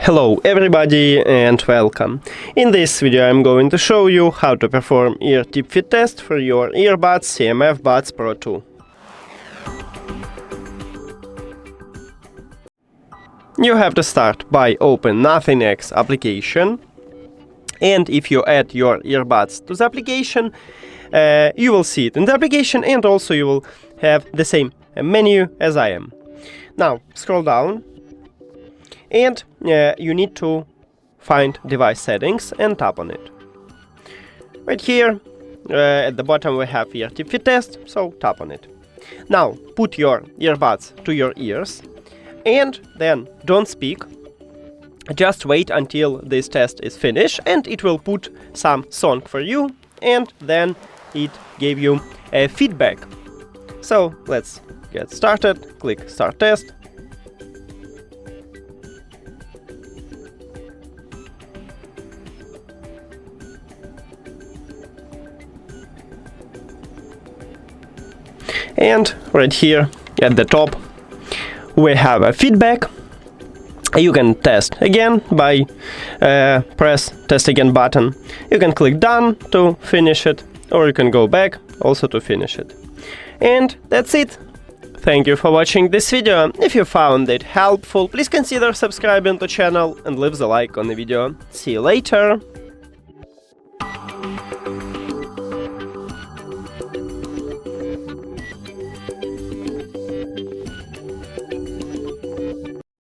Hello everybody and welcome. In this video I'm going to show you how to perform ear tip fit test for your Earbuds CMF Buds Pro 2. You have to start by open Nothing X application, and if you add your earbuds to the application, you will see it in the application, and also you will have the same menu as I am. Now scroll down, and you need to find device settings and tap on it. Right here at the bottom we have ear tip fit test, so tap on it. Now put your earbuds to your ears and then don't speak. Just wait until this test is finished and it will put some song for you, and then it gave you a feedback. So let's get started. Click Start Test. And right here at the top we have a feedback. You can test again by press Test Again button. You can click Done to finish it, or you can go back also to finish it. And that's it. Thank you for watching this video. If you found it helpful, please consider subscribing to the channel and leave the like on the video. See you later!